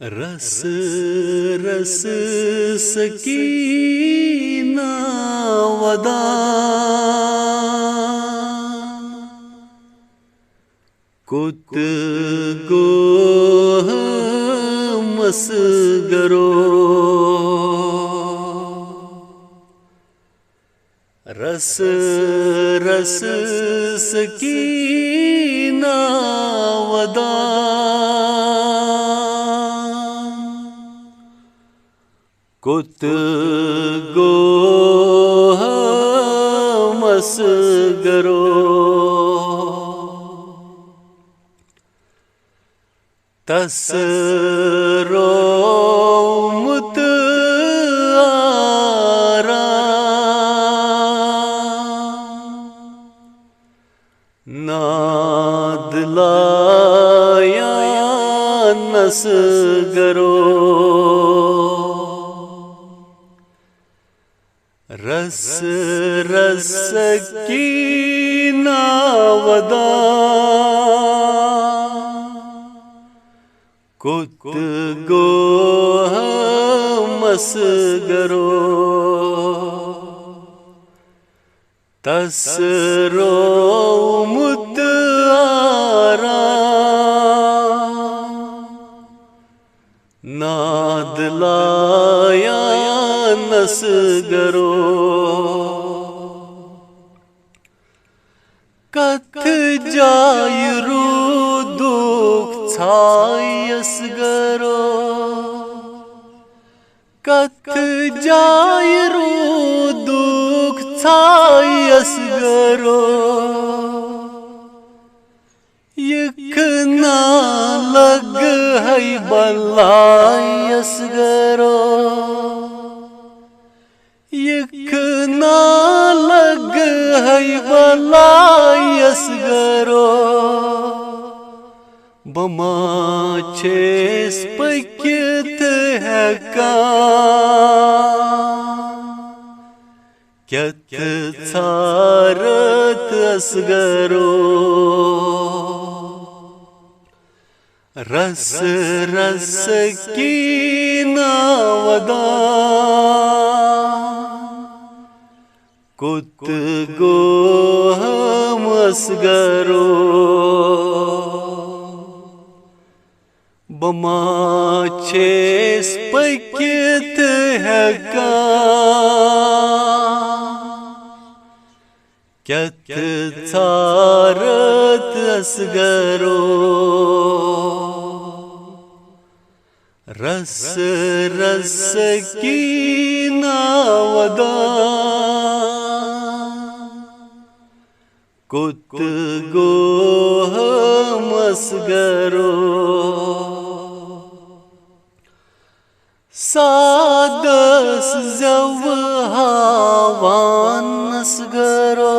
رس رس سکینہ ودا کت گوہ مسگرو رس رس سکینہ ودا کت گوہ مسگرو تس رومت آرا ناد لایا نسگرو رس رس سکینہ ودا کت گوہ مسگرو تس رومت آرا ناد لایا نسگرو کتھ جای رو دکھ چھائیس گرو کتھ جای رو دکھ چھائیس گرو یکنا لگ ہے بلائیس گرو یکنا لگ ہے بلائیس گرو بما چھیس پکیت ہے کیت ژھارت اسگرو رس رس سکینہ ودا کت گوہ مسگرو بما چھیس پکیت ہے کیت ژھارت اسگرو رس رس سکینہ ودا کت گوہ مسگرو سادس زو ہاوان نسگرو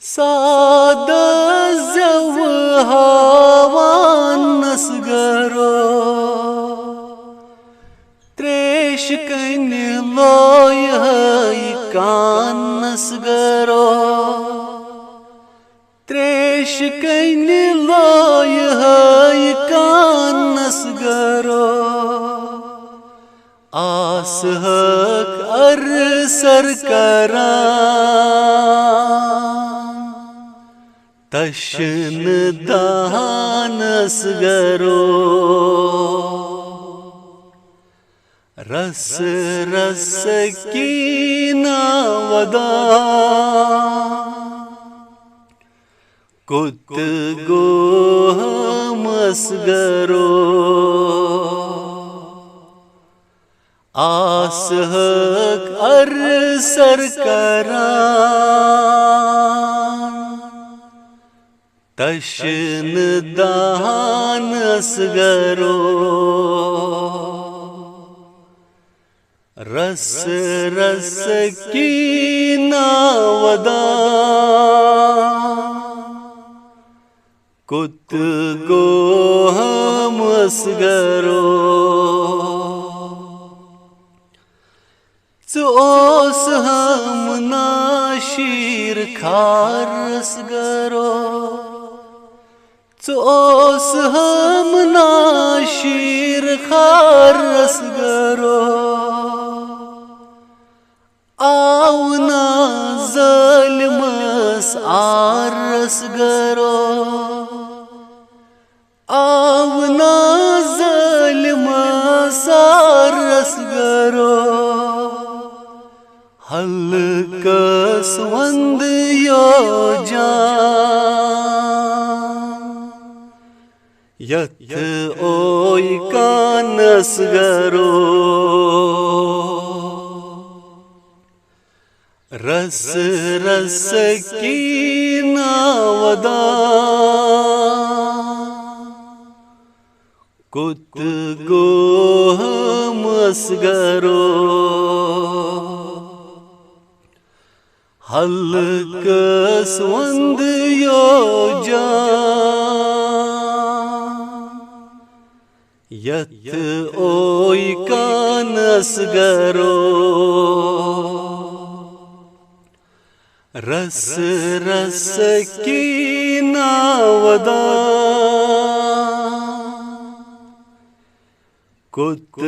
سادس زو ہاوان نسگرو تریش کن لوی ہے کان نسگرو تریش کن لوی ہے کان نسگرو آس حق ار سر کران تشن دہان اسگرو رس رس سکینہ ودا کت گوہ مسگرو آس حق ار سر کران تشن دہان اسگرو رس رس سکینہ ودا کت گوہ مسگرو اوس ہم ناشیر کھار اسگرو اوس ہم ناشیر خار رسگرو آونا ظلمس آر رسگرو آونا ظلمس آر رسگرو ہلکس وند یو جان یت اوئی کانس گرو رس رس کی ناودا کت گو ہم اسگرو ہلکس وند یو جان یت اوئی کانس گرو رس رس کی ناودا کت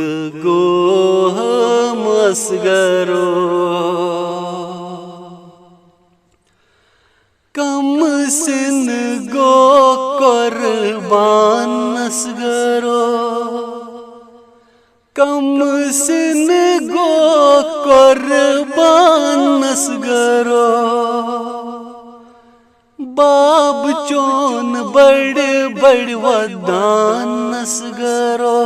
گو ہم اسگرو کم سن گو قربان اسگرو کم سن گو قربان اسگرو باب چون بڑ بڑ ودان اسگرو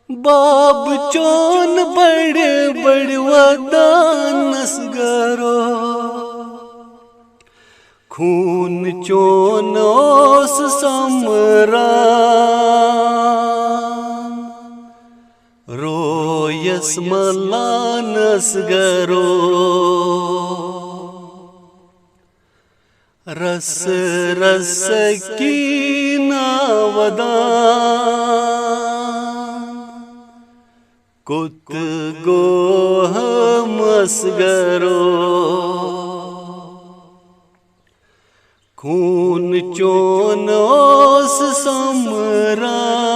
باب چون بڑ بڑ ودان اسگرو خون چون اوس سمران رویس ملان اسگرو رس رس کی ناودا کت گو ہم اسگرو خون چون اوس سمران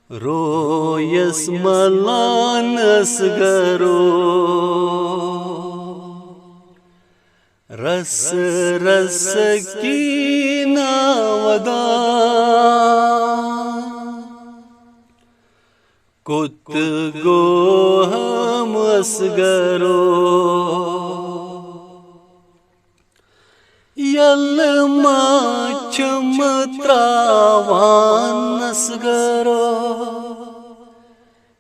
رویس ملان اسگرو رس رس کی ناودا کت گو ہم اسگرو یل ما چم تراوان اسگرو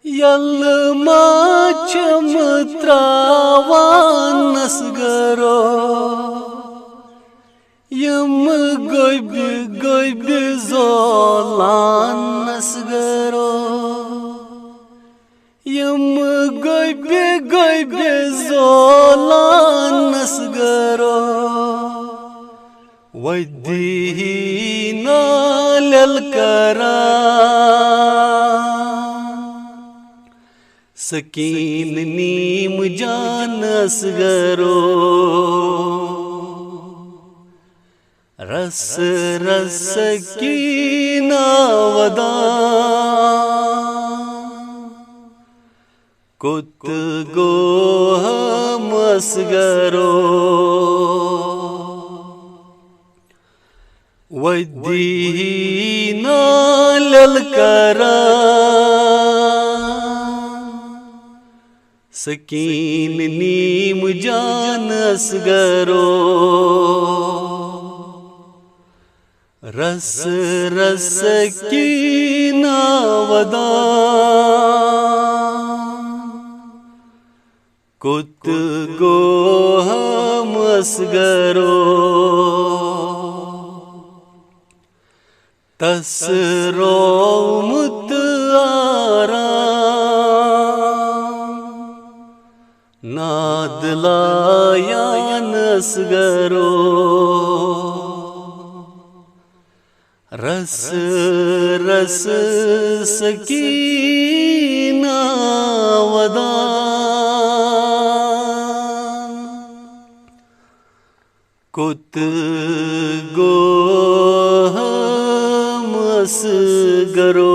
یل ما چم تراوان اسگرو یم گوب گوب زولان اسگرو یم گوب گوب زولان اسگرو ودینا للکران سکین نیم جان اسگرو رس رس کی ناودا کت گو ہم اسگرو ودینا للکران سکین نیم جان اسگرو رس رس کی ناودا کت گو ہم اسگرو تس رو مت آرام ناد لایان اسگرو رس رس سکینہ ودان کت گو ہم اصغرو